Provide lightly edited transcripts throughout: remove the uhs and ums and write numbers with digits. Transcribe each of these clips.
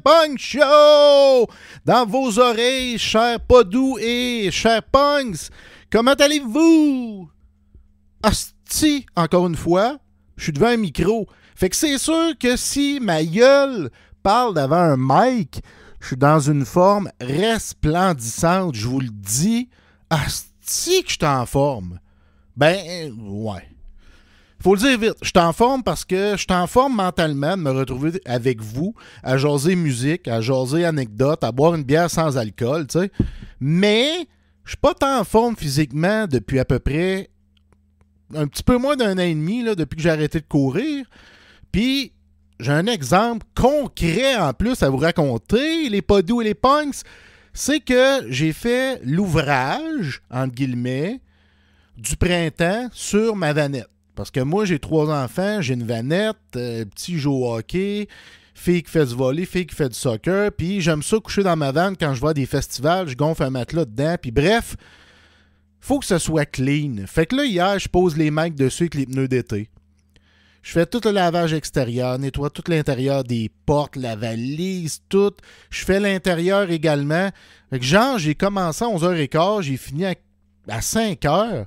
Punk Show dans vos oreilles, chers Podou et chers Punks. Comment allez-vous? Asti, encore une fois, je suis devant un micro. Fait que c'est sûr que si ma gueule parle devant un mic, je suis dans une forme resplendissante, je vous le dis. Asti que je suis en forme. Ben, ouais. Faut le dire vite, je suis en forme parce que je suis en forme mentalement de me retrouver avec vous, à jaser musique, à jaser anecdotes, à boire une bière sans alcool, tu sais. Mais je suis pas tant en forme physiquement depuis à peu près un petit peu moins d'un an et demi, là, depuis que j'ai arrêté de courir. Puis, j'ai un exemple concret en plus à vous raconter, les Podou et les Punks. C'est que j'ai fait l'ouvrage, entre guillemets, du printemps sur ma vanette. Parce que moi, j'ai 3 enfants, j'ai une vanette, petit joue au hockey, fille qui fait du volley, fille qui fait du soccer, puis j'aime ça coucher dans ma vanne quand je vais à des festivals, je gonfle un matelas dedans, puis bref, faut que ce soit clean. Fait que là, hier, je pose les mecs dessus avec les pneus d'été. Je fais tout le lavage extérieur, nettoie tout l'intérieur des portes, la valise, tout. Je fais l'intérieur également. Fait que genre, j'ai commencé à 11h15, j'ai fini à 5h.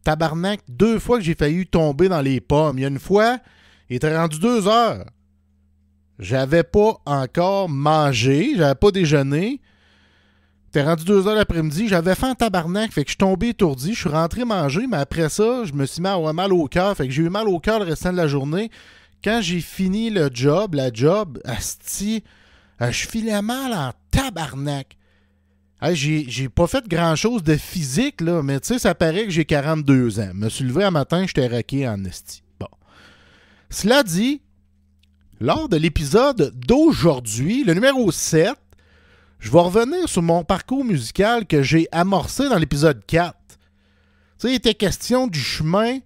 Tabarnak, 2 fois que j'ai failli tomber dans les pommes. Il y a une fois, il était rendu 2h. J'avais pas encore mangé, j'avais pas déjeuné. T'es rendu 2h l'après-midi, j'avais faim en tabarnak, fait que je suis tombé étourdi, je suis rentré manger, mais après ça, je me suis mis à avoir mal au cœur, fait que j'ai eu mal au cœur le restant de la journée. Quand j'ai fini la job, asti, je filais mal en tabarnak. Hey, j'ai pas fait grand-chose de physique, là, mais tu sais, ça paraît que j'ai 42 ans. Je me suis levé un matin, j'étais raqué en esti. Bon. Cela dit, lors de l'épisode d'aujourd'hui, le numéro 7, je vais revenir sur mon parcours musical que j'ai amorcé dans l'épisode 4. Tu sais, il était question du chemin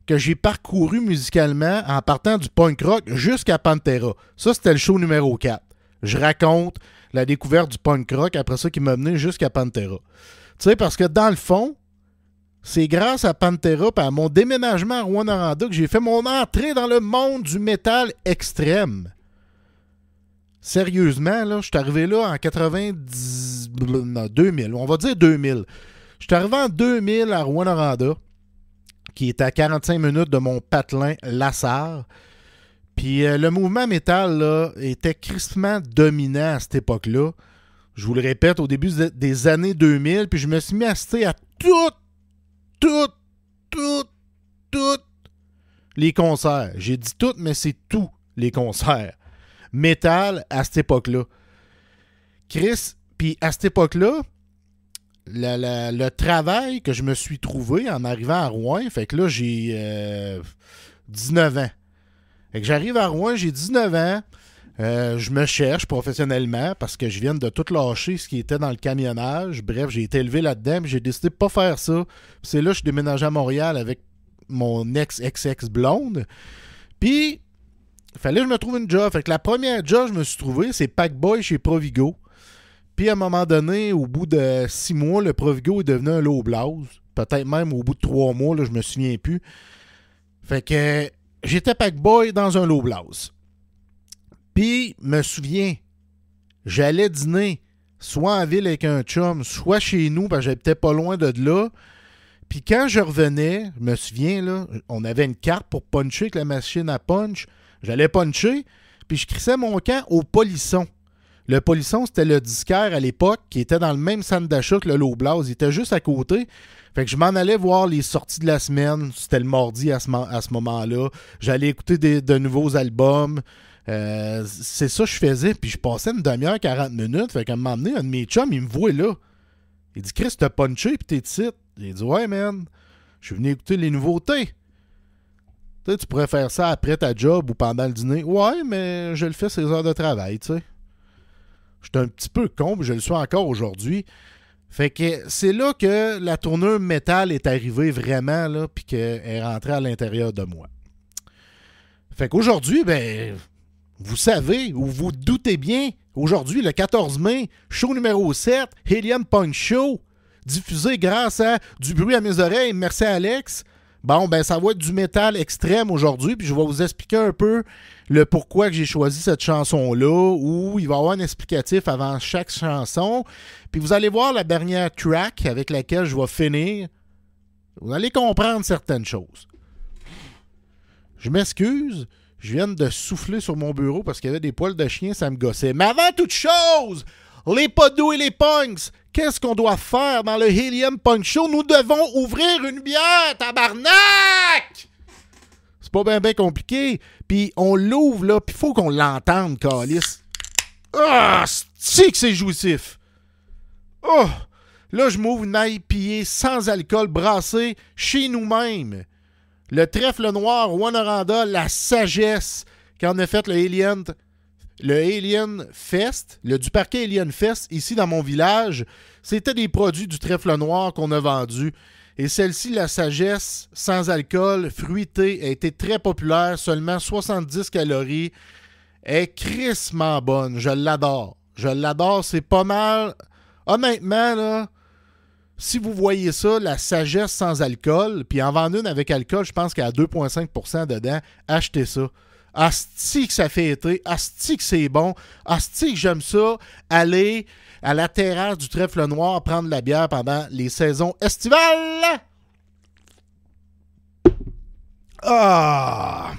que j'ai parcouru musicalement en partant du punk rock jusqu'à Pantera. Ça, c'était le show numéro 4. Je raconte la découverte du punk rock, après ça qui m'a mené jusqu'à Pantera. Tu sais, parce que dans le fond, c'est grâce à Pantera et à mon déménagement à Rouyn-Noranda que j'ai fait mon entrée dans le monde du métal extrême. Sérieusement, là, je suis arrivé là en 2000. On va dire 2000. Je suis arrivé en 2000 à Rouyn-Noranda, qui est à 45 minutes de mon patelin Lassar. Puis le mouvement métal là, était crispement dominant à cette époque-là. Je vous le répète, au début des années 2000, puis je me suis mis à citer à toutes les concerts. J'ai dit toutes, mais c'est tous les concerts. Métal à cette époque-là. Chris, puis à cette époque-là, le travail que je me suis trouvé en arrivant à Rouen, fait que là, j'ai 19 ans. Fait que j'arrive à Rouen, j'ai 19 ans. Je me cherche professionnellement parce que je viens de tout lâcher ce qui était dans le camionnage. Bref, j'ai été élevé là-dedans, puis j'ai décidé de pas faire ça. Puis c'est là que je suis déménagé à Montréal avec mon ex-ex-ex blonde. Puis, il fallait que je me trouve une job. Fait que la première job que je me suis trouvé, c'est Packboy chez Provigo. Puis à un moment donné, au bout de 6 mois, le Provigo est devenu un Loblaws. Peut-être même au bout de 3 mois, là, je me souviens plus. Fait que j'étais Packboy dans un Loblaws. Puis, me souviens, j'allais dîner soit en ville avec un chum, soit chez nous, parce que j'habitais pas loin de là. Puis quand je revenais, je me souviens, là, on avait une carte pour puncher avec la machine à punch. J'allais puncher, puis je crissais mon camp au Polisson. Le Polisson, c'était le disquaire à l'époque qui était dans le même centre d'achat que le Loblaws. Il était juste à côté. Fait que je m'en allais voir les sorties de la semaine. C'était le mardi à ce moment-là. J'allais écouter de nouveaux albums. C'est ça que je faisais. Puis je passais une demi-heure, 40 minutes. Fait qu'à un moment donné, un de mes chums, il me voit là. Il dit « Chris, t'as punché puis t'es ici. » J'ai dit « Ouais, man. Je suis venu écouter les nouveautés. » Tu sais, tu pourrais faire ça après ta job ou pendant le dîner. Ouais, mais je le fais ces heures de travail, tu sais. J'étais un petit peu con, mais je le suis encore aujourd'hui. Fait que c'est là que la tournure métal est arrivée vraiment, là, puis qu'elle est rentrée à l'intérieur de moi. Fait qu'aujourd'hui, ben, vous savez, ou vous doutez bien, aujourd'hui, le 14 mai, show numéro 7, Helium Punk Show, diffusé grâce à Du bruit à mes oreilles. Merci Alex. Bon, ben ça va être du métal extrême aujourd'hui, puis je vais vous expliquer un peu le pourquoi que j'ai choisi cette chanson-là, où il va y avoir un explicatif avant chaque chanson. Puis vous allez voir la dernière track avec laquelle je vais finir. Vous allez comprendre certaines choses. Je m'excuse, je viens de souffler sur mon bureau parce qu'il y avait des poils de chien, ça me gossait. Mais avant toute chose, les podos et les punks, qu'est-ce qu'on doit faire dans le Helium Punk Show? Nous devons ouvrir une bière, tabarnak! C'est pas bien compliqué. Puis on l'ouvre, là, puis il faut qu'on l'entende, câlisse. Ah, c'est que c'est jouissif. Oh! Là, je m'ouvre une IPA sans alcool brassée chez nous-mêmes. Le trèfle noir, Rwanda, la sagesse, quand on a fait le Alien Fest, le du parquet Alien Fest, ici dans mon village, c'était des produits du trèfle noir qu'on a vendus. Et celle-ci, la sagesse, sans alcool, fruitée, a été très populaire, seulement 70 calories. Elle est crissement bonne, je l'adore. Je l'adore, c'est pas mal. Honnêtement, là, si vous voyez ça, la sagesse sans alcool, puis en vendre une avec alcool, je pense qu'elle a 2,5% dedans, achetez ça. Asti que ça fait été, asti que c'est bon, asti que j'aime ça, aller à la terrasse du trèfle noir prendre de la bière pendant les saisons estivales. Ah!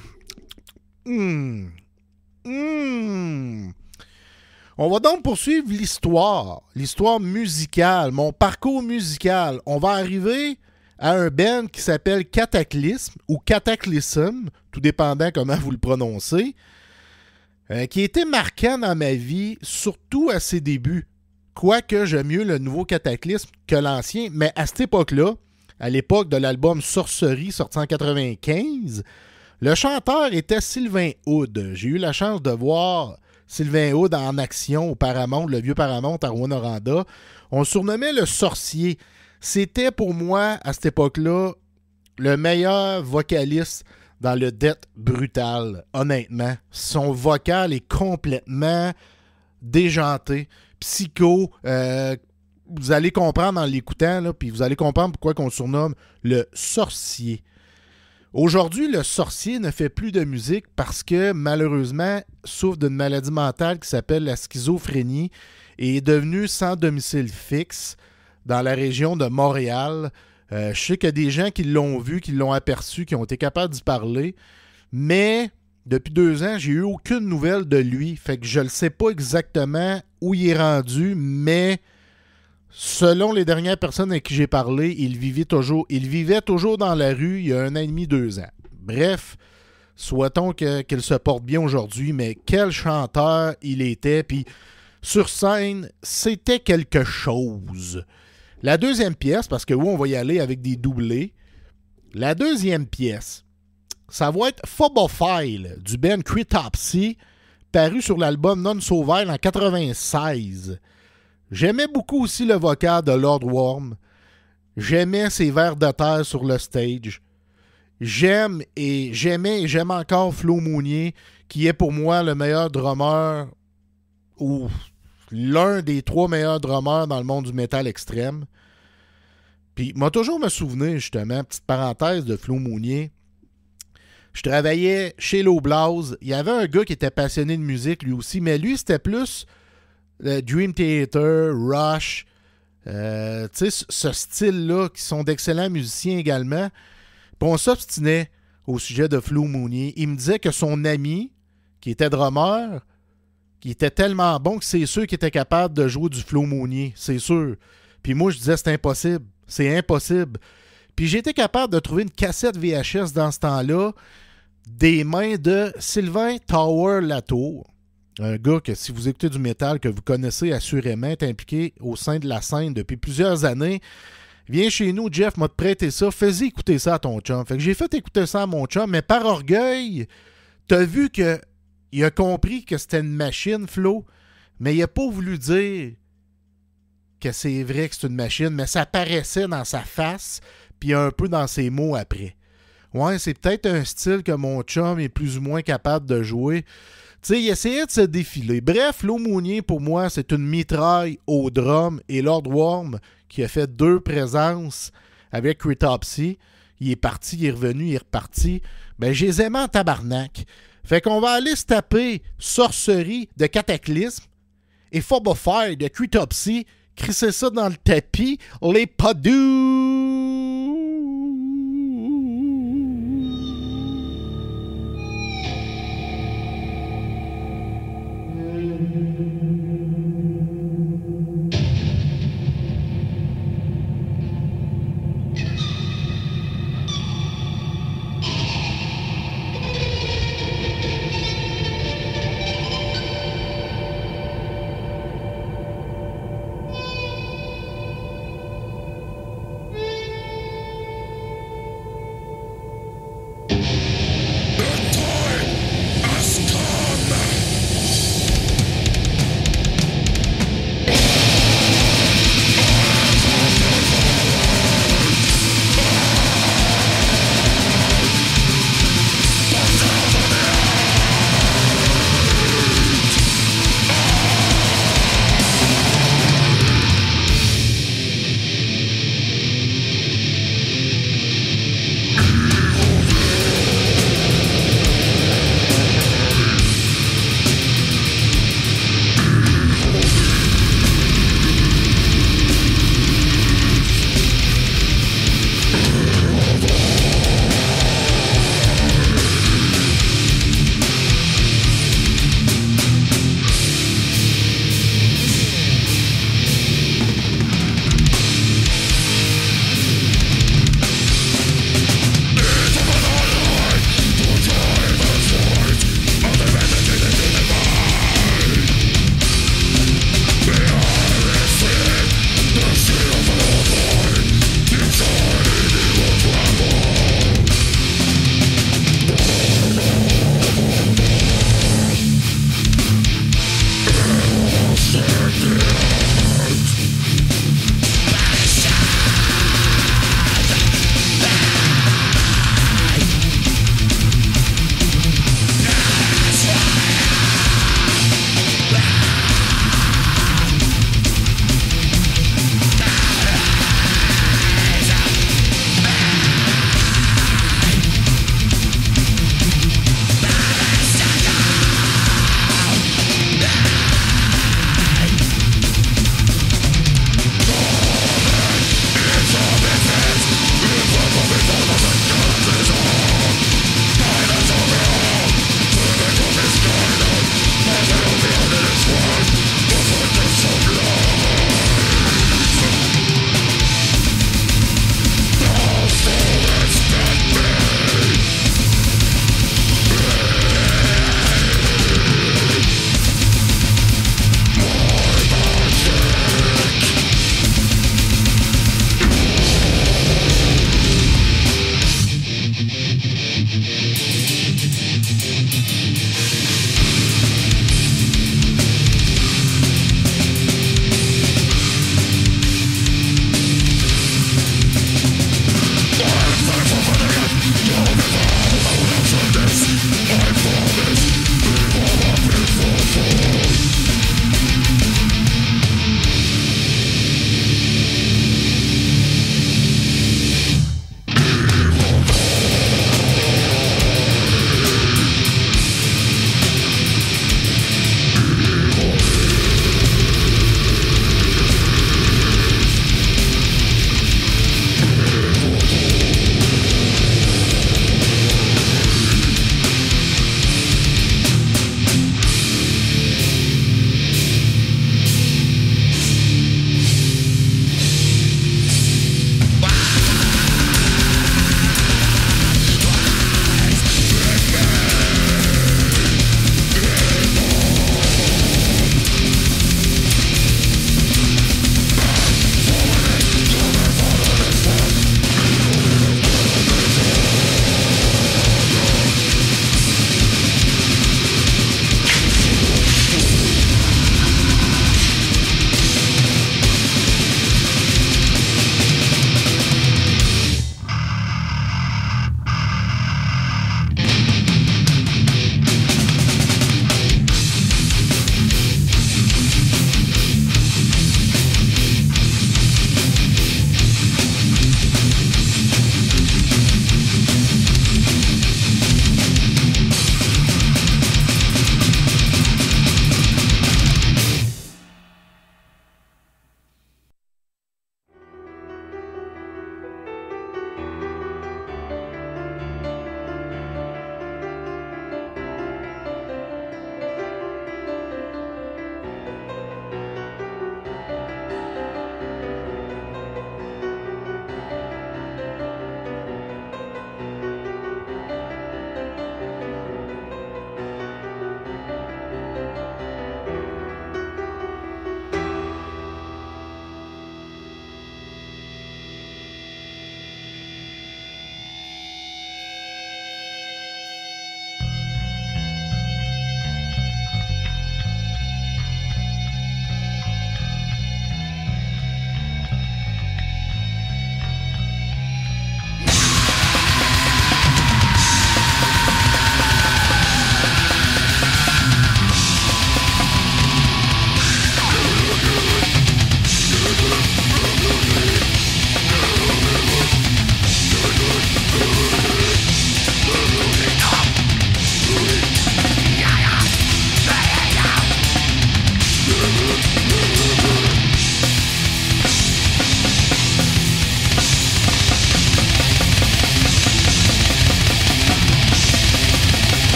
On va donc poursuivre l'histoire musicale, mon parcours musical. On va arriver à un band qui s'appelle Cataclysm ou Cataclysm, tout dépendant comment vous le prononcez, qui était marquant dans ma vie, surtout à ses débuts. Quoique j'aime mieux le nouveau Cataclysme que l'ancien, mais à cette époque-là, à l'époque de l'album Sorcerie, sorti en 1995, le chanteur était Sylvain Hood. J'ai eu la chance de voir Sylvain Hood en action au Paramount, le vieux Paramount à Rwanda. On le surnommait le sorcier. C'était pour moi, à cette époque-là, le meilleur vocaliste dans le death brutal, honnêtement. Son vocal est complètement déjanté, psycho. Vous allez comprendre en l'écoutant, là, puis vous allez comprendre pourquoi on le surnomme le sorcier. Aujourd'hui, le sorcier ne fait plus de musique parce que, malheureusement, souffre d'une maladie mentale qui s'appelle la schizophrénie et est devenu sans domicile fixe dans la région de Montréal. Je sais qu'il y a des gens qui l'ont vu, qui l'ont aperçu, qui ont été capables d'y parler, mais depuis 2 ans, j'ai eu aucune nouvelle de lui. Fait que je ne sais pas exactement où il est rendu, mais selon les dernières personnes avec qui j'ai parlé, il vivait toujours dans la rue il y a 1 an et demi, 2 ans. Bref, souhaitons qu'il se porte bien aujourd'hui, mais quel chanteur il était. Puis sur scène, c'était quelque chose. La deuxième pièce, parce que oui, on va y aller avec des doublés. La deuxième pièce, ça va être Phobophile du band Cretopsy, paru sur l'album Non So Vile en 96. J'aimais beaucoup aussi le vocal de Lord Worm. J'aimais ses vers de terre sur le stage. J'aimais et j'aime encore Flo Mounier, qui est pour moi le meilleur drummer ou l'un des 3 meilleurs drummers dans le monde du métal extrême. Puis, moi, toujours me souvenir, justement, petite parenthèse de Flo Mounier. Je travaillais chez Loblaws. Il y avait un gars qui était passionné de musique, lui aussi, mais lui, c'était plus Dream Theater, Rush, tu sais, ce style-là, qui sont d'excellents musiciens également. Puis on s'obstinait au sujet de Flo Mounier. Il me disait que son ami, qui était drummer, qui était tellement bon que c'est sûr qu'il était capable de jouer du Flo Mounier, c'est sûr. Puis moi, je disais, c'est impossible. C'est impossible. Puis j'ai été capable de trouver une cassette VHS dans ce temps-là des mains de Sylvain Tower Latour. Un gars que, si vous écoutez du métal, que vous connaissez assurément, est impliqué au sein de la scène depuis plusieurs années. Viens chez nous, Jeff, m'a te prêté ça. Fais-y écouter ça à ton chum. Fait que j'ai fait écouter ça à mon chum, mais par orgueil, t'as vu qu'il a compris que c'était une machine, Flo, mais il a pas voulu dire que c'est vrai que c'est une machine, mais ça paraissait dans sa face, puis un peu dans ses mots après. Ouais, c'est peut-être un style que mon chum est plus ou moins capable de jouer. Tu sais, il essayait de se défiler. Bref, Flo Mounier, pour moi, c'est une mitraille au drum. Et Lord Worm, qui a fait 2 présences avec Cretopsy, il est parti, il est revenu, il est reparti. Ben, je les aimais en tabarnak. Fait qu'on va aller se taper Sorcerie de Cataclysme et Phobophile de Cretopsy. Crisser ça dans le tapis. Les Padous!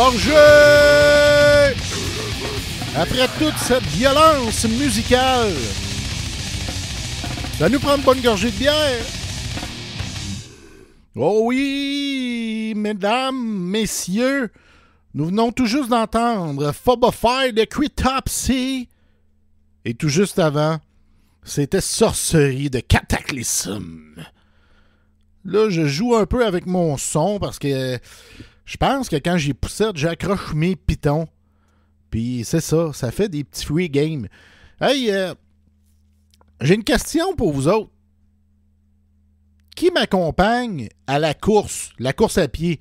gorgée! Après toute cette violence musicale, ça nous prend une bonne gorgée de bière. Oh oui, mesdames, messieurs, nous venons tout juste d'entendre Phobophied de Cryptopsy. Et tout juste avant, c'était Sorcerie de Cataclysm. Là, je joue un peu avec mon son parce que je pense que quand j'y poussette, j'accroche mes pitons. Puis c'est ça, ça fait des petits free games. Hey, j'ai une question pour vous autres. Qui m'accompagne à la course à pied?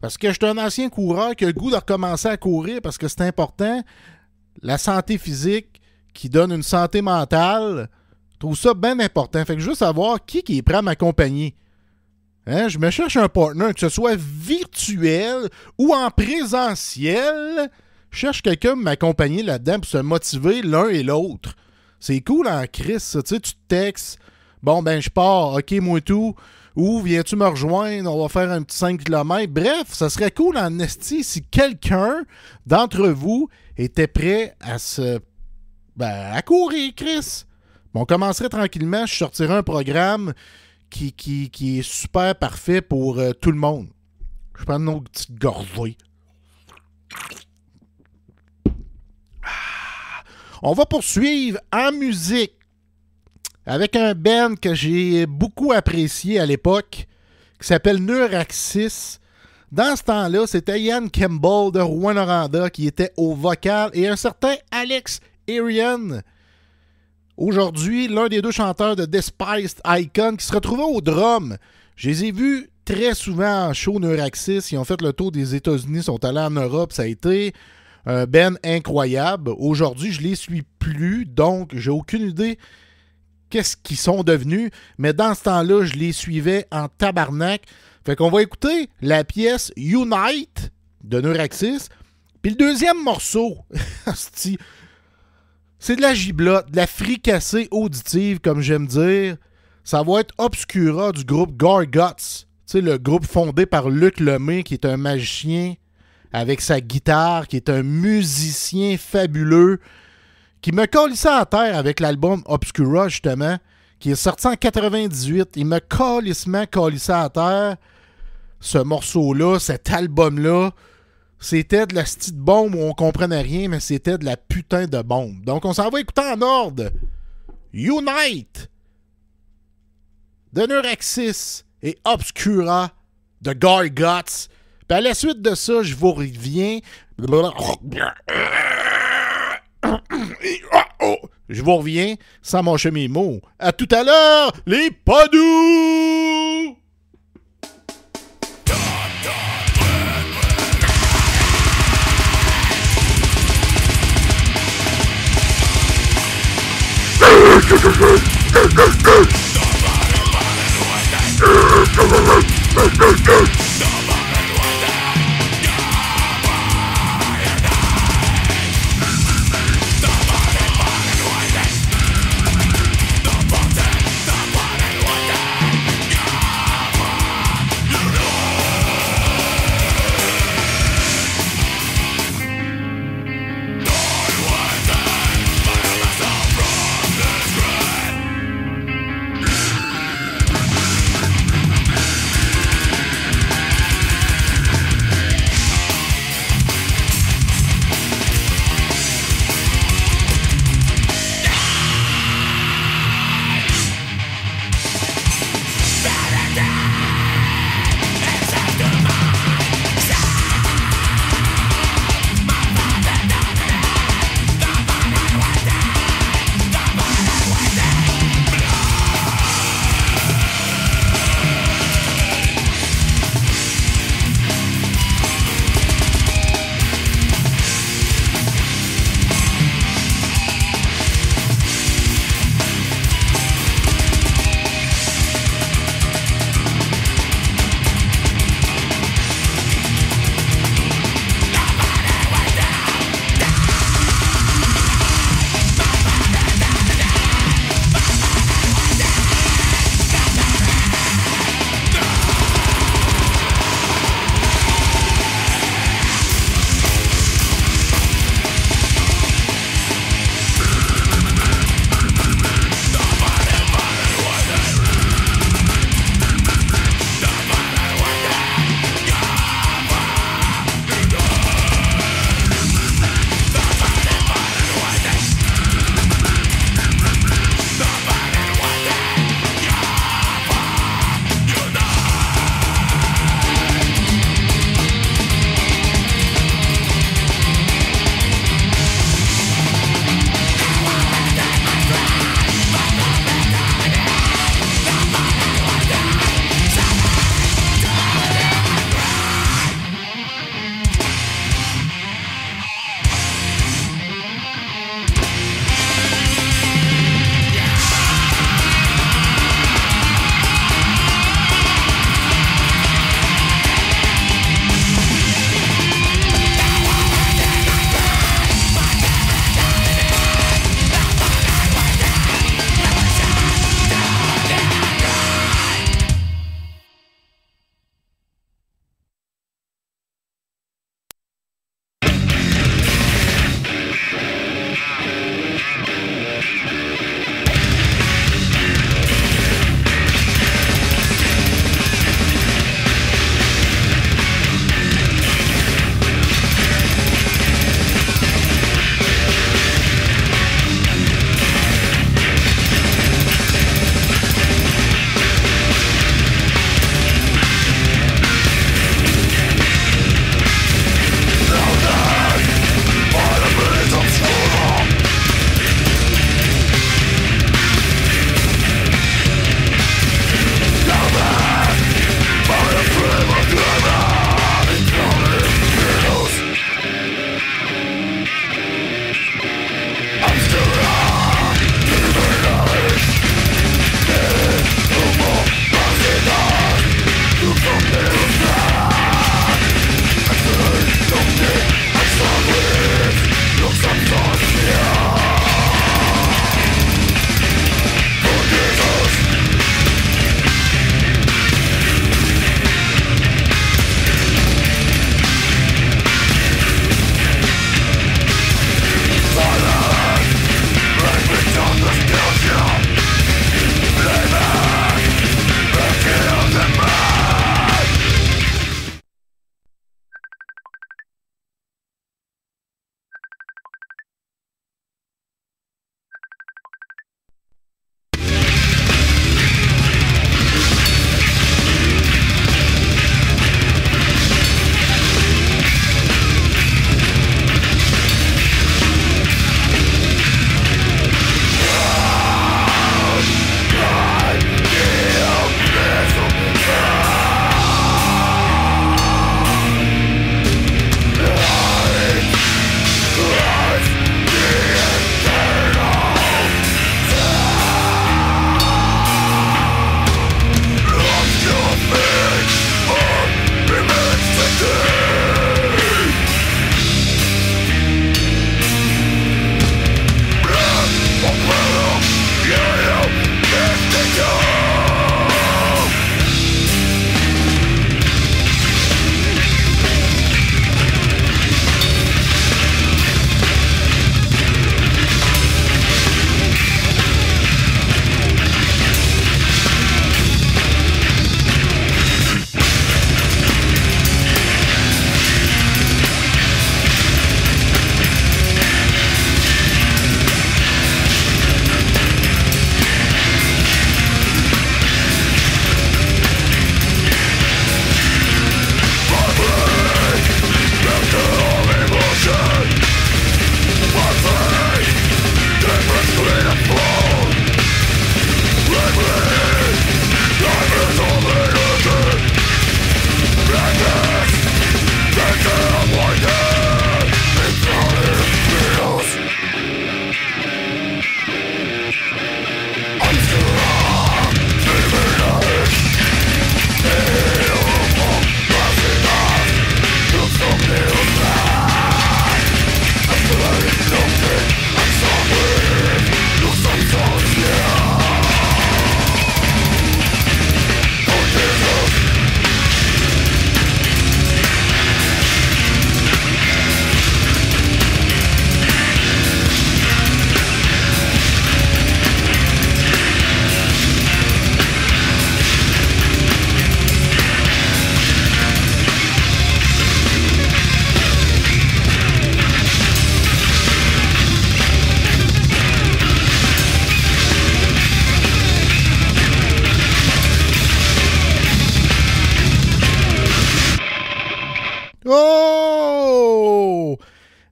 Parce que je suis un ancien coureur qui a le goût de recommencer à courir parce que c'est important. La santé physique qui donne une santé mentale, je trouve ça bien important. Fait que je veux savoir qui est prêt à m'accompagner. Hein? Je me cherche un partner, que ce soit virtuel ou en présentiel. Je cherche quelqu'un pour m'accompagner là-dedans pour se motiver l'un et l'autre. C'est cool en crise, ça. Tu sais, tu te textes. Bon, ben, je pars. OK, moi tout. Ou viens-tu me rejoindre? On va faire un petit 5 km. Bref, ça serait cool en esti si quelqu'un d'entre vous était prêt à à courir, Chris. Bon, on commencerait tranquillement. Je sortirais un programme qui est super parfait pour tout le monde. Je prends une autre petite gorgée. On va poursuivre en musique avec un band que j'ai beaucoup apprécié à l'époque, qui s'appelle Neuraxis. Dans ce temps-là, c'était Ian Campbell de Rouyn-Noranda qui était au vocal et un certain Alex Arian. Aujourd'hui, l'un des deux chanteurs de Despised Icon qui se retrouvait au drum. Je les ai vus très souvent en show Neuraxis. Ils ont fait le tour des États-Unis, sont allés en Europe. Ça a été un band incroyable. Aujourd'hui, je les suis plus, donc j'ai aucune idée qu'est-ce qu'ils sont devenus, mais dans ce temps-là, je les suivais en tabarnak. Fait qu'on va écouter la pièce Unite de Neuraxis. Puis le deuxième morceau, c'est de la giblotte, de la fricassée auditive, comme j'aime dire. Ça va être Obscura du groupe Gorguts. Tu sais, le groupe fondé par Luc Lemay, qui est un magicien avec sa guitare, qui est un musicien fabuleux, qui me calissait à terre avec l'album Obscura, justement, qui est sorti en 98. Il me calissait à terre. Ce morceau-là, cet album-là, c'était de la petite bombe où on comprenait rien, mais c'était de la putain de bombe. Donc, on s'en va écouter en ordre. Unite de Neuraxis et Obscura de Gorguts. Puis à la suite de ça, je vous reviens. Je vous reviens sans mâcher mes mots. À tout à l'heure, les Podous!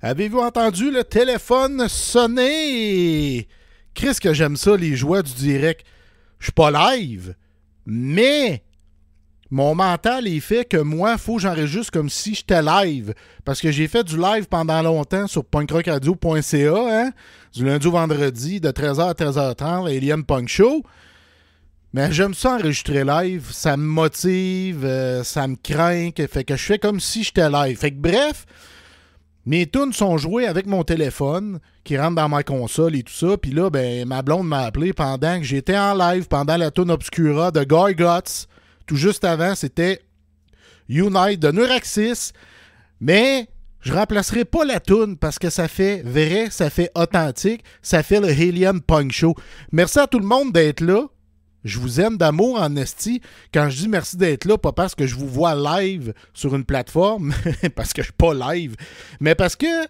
Avez-vous entendu le téléphone sonner? Chris, que j'aime ça, les joies du direct. Je suis pas live, mais mon mental est fait que moi, il faut que j'enregistre comme si j'étais live. Parce que j'ai fait du live pendant longtemps sur punkrockradio.ca, hein? Du lundi au vendredi, de 13h à 13h30, Alien Punk Show. Mais j'aime ça enregistrer live. Ça me motive, ça me craint. Fait que je fais comme si j'étais live. Fait que bref, mes tunes sont jouées avec mon téléphone qui rentre dans ma console et tout ça. Puis là, ben, ma blonde m'a appelé pendant que j'étais en live, pendant la tune Obscura de Gorguts. Tout juste avant, c'était Unite de Neuraxis. Mais je remplacerai pas la tune parce que ça fait vrai, ça fait authentique. Ça fait le Alien Punk Show. Merci à tout le monde d'être là. Je vous aime d'amour en esti. Quand je dis merci d'être là, pas parce que je vous vois live sur une plateforme, parce que je suis pas live, mais parce que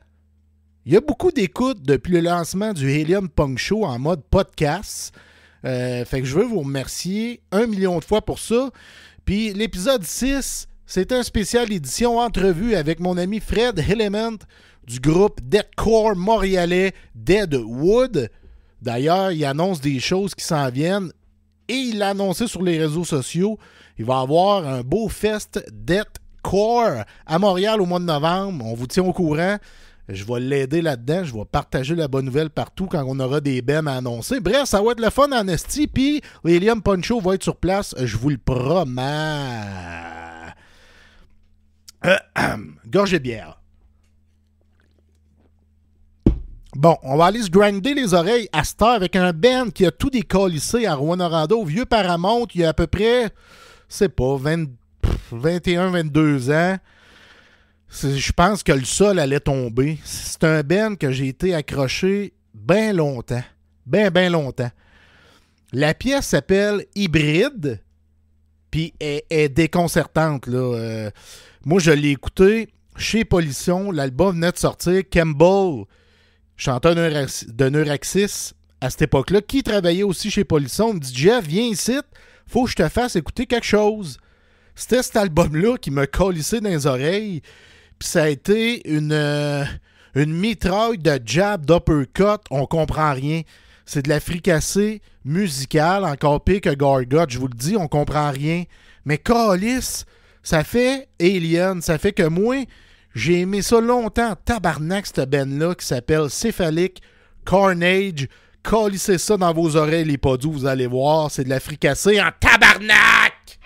il y a beaucoup d'écoutes depuis le lancement du Alien Punk Show en mode podcast. Fait que je veux vous remercier 1 million de fois pour ça. Puis l'épisode 6, c'est un spécial édition entrevue avec mon ami Fred Element du groupe Deathcore montréalais Deadwood. D'ailleurs, il annonce des choses qui s'en viennent. Et il l'a annoncé sur les réseaux sociaux. Il va y avoir un beau fest Deathcore à Montréal au mois de novembre. On vous tient au courant. Je vais l'aider là-dedans. Je vais partager la bonne nouvelle partout quand on aura des bennes à annoncer. Bref, ça va être le fun en esti. Puis l'Alien Punk Show va être sur place. Je vous le promets. Gorgée de bière. Bon, on va aller se grinder les oreilles à cette heure avec un band qui a tout décollissé à Rouyn-Noranda, au vieux Paramount, il y a à peu près, je sais pas, 21, 22 ans. Je pense que le sol allait tomber. C'est un band que j'ai été accroché bien longtemps. Ben longtemps. La pièce s'appelle Hybride, puis elle est déconcertante, là. Moi, je l'ai écouté chez Polisson. L'album venait de sortir. Campbell, chanteur de Neuraxis à cette époque-là, qui travaillait aussi chez Polisson, me dit « Jeff, viens ici, faut que je te fasse écouter quelque chose. » C'était cet album-là qui m'a collissé dans les oreilles, puis ça a été une mitraille de jab, d'uppercut, on comprend rien. C'est de la fricassée musicale, encore pire que Gorguts, je vous le dis, on comprend rien. Mais calisse, ça fait Alien, ça fait que moi... J'ai aimé ça longtemps, tabarnak, cette band-là qui s'appelle Cephalic Carnage. Collissez ça dans vos oreilles, les podous, vous allez voir, c'est de la fricassée en tabarnak!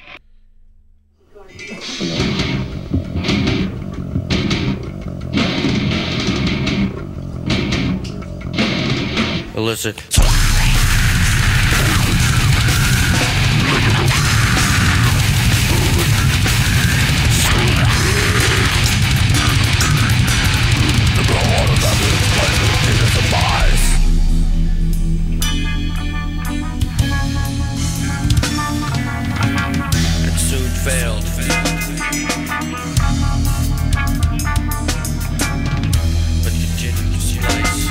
Listen. Failed. But continued to slice.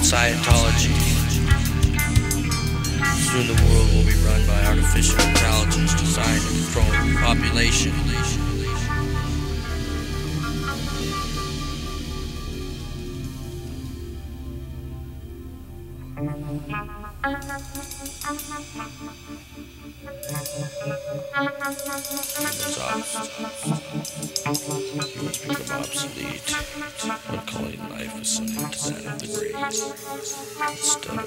Scientology. Soon the world will be run by artificial intelligence designed to control the population. Humans become obsolete when calling life is similar to that of the grave. Instead,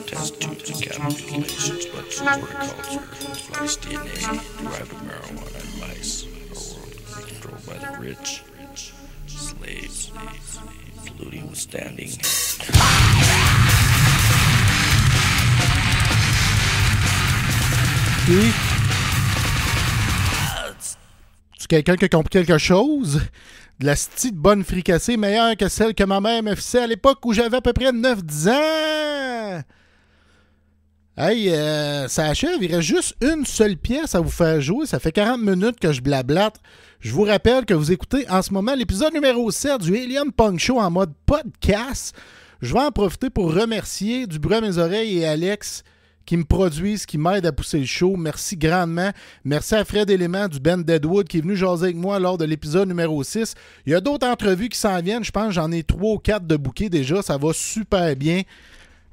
test tubes and capitulations, but horticulture, sliced DNA, derived from marijuana and mice. Our world will be controlled by the rich, slaves, polluting withstanding. Oui. Tu quelqu'un qui a compris quelque chose? De la petite bonne fricassée meilleure que celle que ma mère me faisait à l'époque où j'avais à peu près 9-10 ans. Hey, ça achève. Il reste juste une seule pièce à vous faire jouer. Ça fait 40 minutes que je blablate. Je vous rappelle que vous écoutez en ce moment l'épisode numéro 7 du Alien Punk Show en mode podcast. Je vais en profiter pour remercier du bruit à mes oreilles et Alex qui me produisent, qui m'aident à pousser le show. Merci grandement. Merci à Fred Élément du band Deadwood qui est venu jaser avec moi lors de l'épisode numéro 6. Il y a d'autres entrevues qui s'en viennent. Je pense que j'en ai 3 ou 4 de bouquets déjà. Ça va super bien.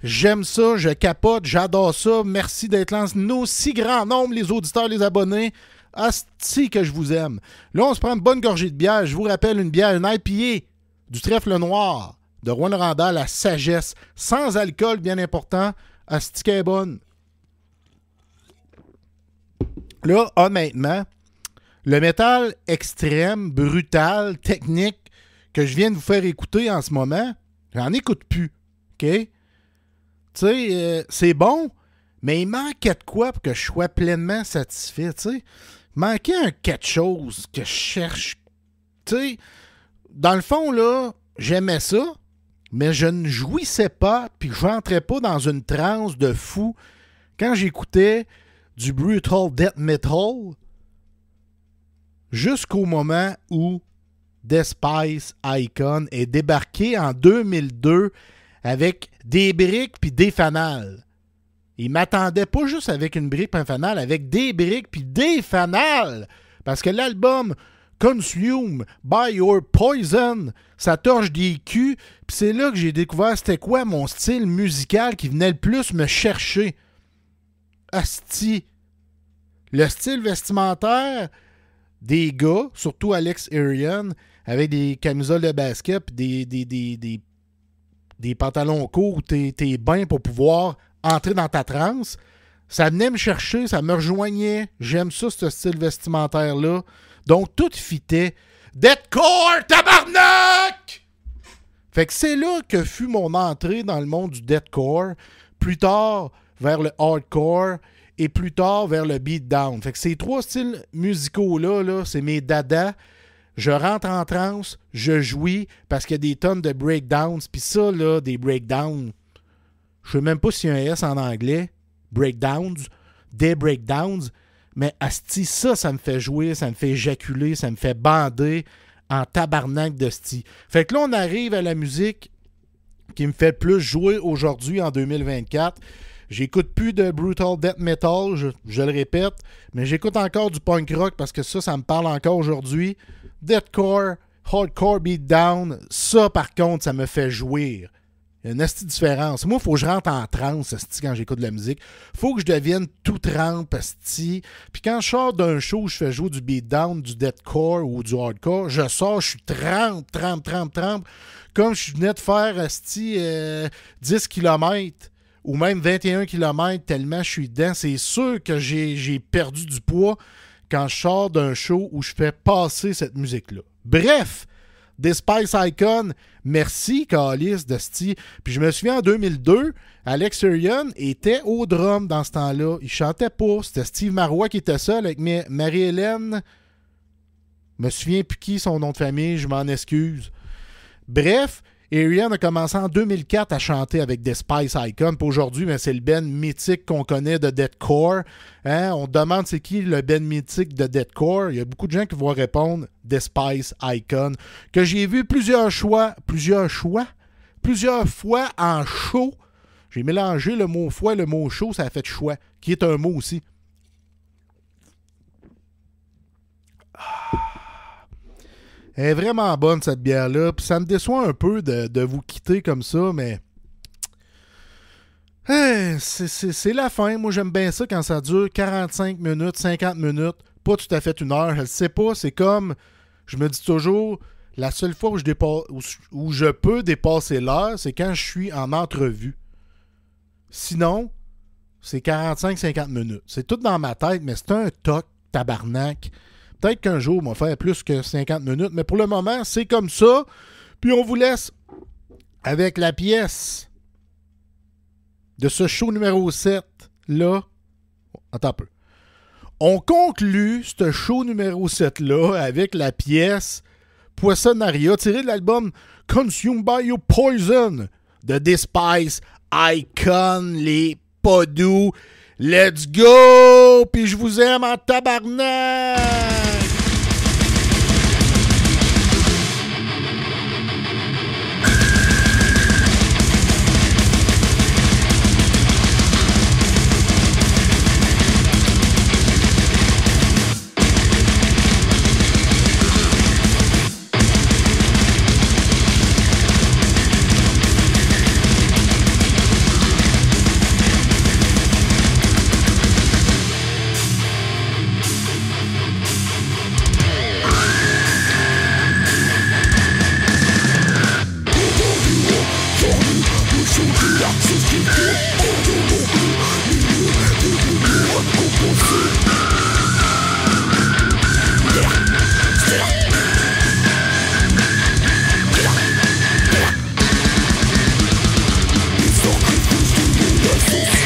J'aime ça, je capote, j'adore ça. Merci d'être là en aussi grand nombre, les auditeurs, les abonnés. Asti que je vous aime. Là, on se prend une bonne gorgée de bière. Je vous rappelle une bière, une IPA du Trèfle Noir de Rwanda, la sagesse. Sans alcool, bien important. Asti qu'elle est bonne. Là, honnêtement, le métal extrême, brutal, technique que je viens de vous faire écouter en ce moment, j'en écoute plus. OK? Tu sais, c'est bon, mais il manquait de quoi pour que je sois pleinement satisfait, tu sais. Il manquait quelque chose que je cherche. Tu sais, dans le fond, là, j'aimais ça, mais je ne jouissais pas, puis je rentrais pas dans une transe de fou quand j'écoutais du brutal death metal jusqu'au moment où Despice Icon est débarqué en 2002 avec des briques puis des fanales. Il m'attendait pas juste avec une brique puis un fanal, avec des briques puis des fanales. Parce que l'album Consume by Your Poison, ça torche des culs. Puis c'est là que j'ai découvert c'était quoi mon style musical qui venait le plus me chercher. Asti. Le style vestimentaire des gars, surtout Alex Arian, avec des camisoles de basket et des pantalons courts où t'es bien pour pouvoir entrer dans ta transe, ça venait me chercher, ça me rejoignait. J'aime ça, ce style vestimentaire-là. Donc, tout fitait. Deathcore, tabarnak! Fait que c'est là que fut mon entrée dans le monde du deathcore. Plus tard, vers le hardcore et plus tard, vers le beatdown. Fait que ces 3 styles musicaux-là, c'est mes dadas. Je rentre en transe, je jouis parce qu'il y a des tonnes de breakdowns. Puis ça, là, des breakdowns, je sais même pas s'il y a un S en anglais. Breakdowns, des breakdowns. Mais asti, ça me fait jouer, ça me fait éjaculer, ça me fait bander en tabarnak de sti. Fait que là, on arrive à la musique qui me fait le plus jouer aujourd'hui en 2024. J'écoute plus de brutal death metal, je le répète, mais j'écoute encore du punk rock parce que ça me parle encore aujourd'hui. Deathcore, hardcore beatdown, ça par contre, ça me fait jouir. Il y a une asti différence. Moi, il faut que je rentre en transe, asti, quand j'écoute de la musique. Il faut que je devienne tout trempe, asti. Puis quand je sors d'un show où je fais jouer du beatdown, du deathcore ou du hardcore, je sors, je suis trempe. Comme je venais de faire, asti, 10 km ou même 21 km tellement je suis dedans. C'est sûr que j'ai perdu du poids quand je sors d'un show où je fais passer cette musique-là. Bref, Despice Icon, merci, Calice, d'Asti. Puis je me souviens en 2002, Alex Arian était au drum dans ce temps-là. Il chantait pas. C'était Steve Marois qui était seul avec Marie-Hélène. Je me souviens plus qui son nom de famille, je m'en excuse. Bref, Arian a commencé en 2004 à chanter avec Despice Icon. Puis aujourd'hui, ben, c'est le band mythique qu'on connaît de deathcore. Hein? On demande c'est qui le band mythique de deathcore. Il y a beaucoup de gens qui vont répondre Despice Icon. Que j'ai vu plusieurs plusieurs fois en chaud. J'ai mélangé le mot foie et le mot chaud, ça a fait choix, qui est un mot aussi. Elle est vraiment bonne, cette bière-là. Puis ça me déçoit un peu de vous quitter comme ça, mais... c'est la fin. Moi, j'aime bien ça quand ça dure 45 minutes, 50 minutes. Pas tout à fait une heure. Je ne sais pas. C'est comme... Je me dis toujours... La seule fois où je peux dépasser l'heure, c'est quand je suis en entrevue. Sinon, c'est 45-50 minutes. C'est tout dans ma tête, mais c'est un toc, tabarnak. Peut-être qu'un jour, on va faire plus que 50 minutes, mais pour le moment, c'est comme ça. Puis on vous laisse avec la pièce de ce show numéro 7, là. Attends un peu. On conclut ce show numéro 7-là avec la pièce Poissonaria, tirée de l'album Consumed by Your Poison de Despise Icon, les pas doux. Let's go! Puis je vous aime en tabarnak! Yes.